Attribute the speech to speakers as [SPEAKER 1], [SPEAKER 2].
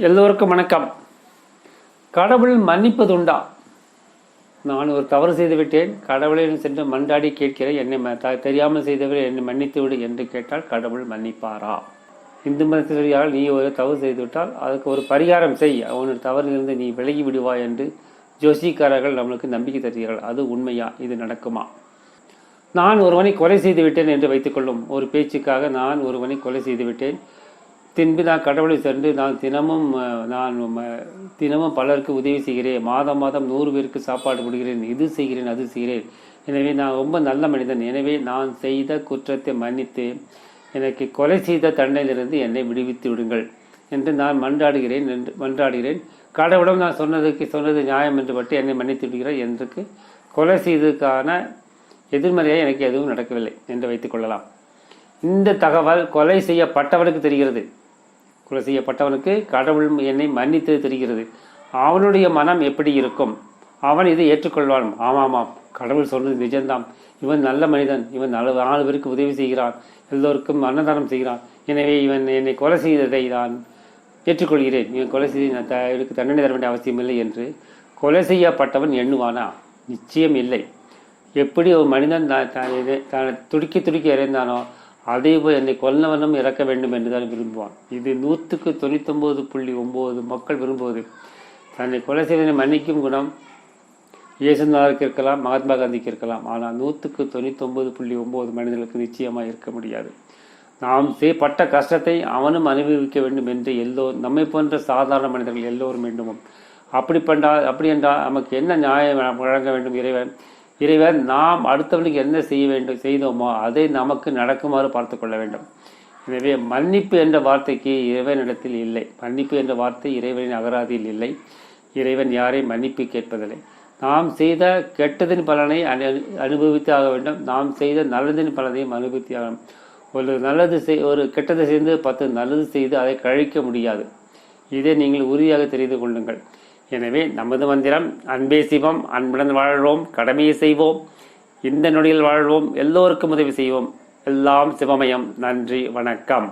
[SPEAKER 1] எல்லோருக்கும் வணக்கம். கடவுள் மன்னிப்பதுண்டா? நான் ஒரு தவறு செய்து விட்டேன், கடவுளை சென்று மன்றாடி கேட்கிறேன், என்னை தெரியாமல் செய்தவரை என்னை மன்னித்து விடு என்று கேட்டால் கடவுள் மன்னிப்பாரா? இந்து மதத்தினால் நீ ஒரு தவறு செய்துவிட்டால் அதுக்கு ஒரு பரிகாரம் செய், அவனோட தவறிலிருந்து நீ விலகி விடுவாய் என்று ஜோசிக்காரர்கள் நம்மளுக்கு நம்பிக்கை தருகிறார்கள். அது உண்மையா? இது நடக்குமா? நான் ஒருவனை கொலை செய்து விட்டேன் என்று வைத்துக்கொள்ளும். ஒரு பேச்சுக்காக நான் ஒருவனை கொலை செய்து விட்டேன், பின்பு நான் கடவுளை சென்று நான் தினமும் பலருக்கு உதவி செய்கிறேன், மாதம் 100 பேருக்கு சாப்பாடு கொடுக்கிறேன், இது செய்கிறேன் அது செய்கிறேன், எனவே நான் ரொம்ப நல்ல மனிதன், எனவே நான் செய்த குற்றத்தை மன்னித்து எனக்கு கொலை செய்த தண்டனையிலிருந்து என்னை விடுவித்து விடுங்கள் என்று நான் மன்றாடுகிறேன். கடவுளும் நான் சொன்னது நியாயம் என்று பட்டு என்னை மன்னித்து விடுகிறார் என்று கொலை செய்ததுக்கான எதிர்மறையாக எனக்கு எதுவும் நடக்கவில்லை என்று வைத்துக்கொள்ளலாம். இந்த தகவல் கொலை செய்யப்பட்டவனுக்கு தெரிகிறது. கொலை செய்யப்பட்டவனுக்கு கடவுள் என்னை மன்னித்தது தெரிகிறது. அவனுடைய மனம் எப்படி இருக்கும்? அவன் இதை ஏற்றுக்கொள்வான். ஆமாம், கடவுள் சொன்னது நிஜம்தான், இவன் நல்ல மனிதன், இவன் 4 பேருக்கு உதவி செய்கிறான், எல்லோருக்கும் அன்னதானம் செய்கிறான், எனவே இவன் என்னை கொலை செய்ததை நான் ஏற்றுக்கொள்கிறேன், இவன் கொலை செய்து இவருக்கு தண்டனை தர வேண்டிய அவசியம் இல்லை என்று கொலை செய்யப்பட்டவன் எண்ணுவானா? நிச்சயம் இல்லை. எப்படி ஒரு மனிதன் துடிக்க இறைந்தானோ அதே போல் என்னை கொல்லவனும் இறக்க வேண்டும் என்றுதான் விரும்புவான். இது 99.9 மக்கள் விரும்புவது. தன்னை கொலை செய்வதை மன்னிக்கும் குணம் இயேசுநாதருக்கு இருக்கலாம், மகாத்மா காந்திக்கு இருக்கலாம், ஆனால் 99.9 மனிதர்களுக்கு நிச்சயமாக இருக்க முடியாது. நாம் பட்ட கஷ்டத்தை அவனும் அனுபவிக்க வேண்டும் என்று நம்மை போன்ற சாதாரண மனிதர்கள் எல்லோரும் வேண்டுமோ. அப்படி என்றால் நமக்கு என்ன நியாயம் வழங்க வேண்டும் இறைவன் நாம் அடுத்தவனுக்கு என்ன செய்தோமோ அதை நமக்கு நடக்குமாறு பார்த்து கொள்ள வேண்டும். எனவே மன்னிப்பு என்ற வார்த்தைக்கு இறைவனிடத்தில் இல்லை. மன்னிப்பு என்ற வார்த்தை இறைவனின் அகராதியில் இல்லை. இறைவன் யாரையும் மன்னிப்பு கேட்பதில்லை. நாம் செய்த கெட்டதின் பலனை அனுபவித்து ஆக வேண்டும், நாம் செய்த நல்லதின் பலனையும் அனுபவித்து ஆகணும். ஒரு கெட்டதை செய்து 10 நல்லது செய்து அதை கழிக்க முடியாது. இதை நீங்கள் உறுதியாக தெரிந்து கொள்ளுங்கள். எனவே நமது மந்திரம் அன்பே சிவம், அன்புடன் வாழ்வோம், கடமையை செய்வோம், இந்த நொடியில் வாழ்வோம், எல்லோருக்கும் உதவி செய்வோம், எல்லாம் சிவமயம். நன்றி, வணக்கம்.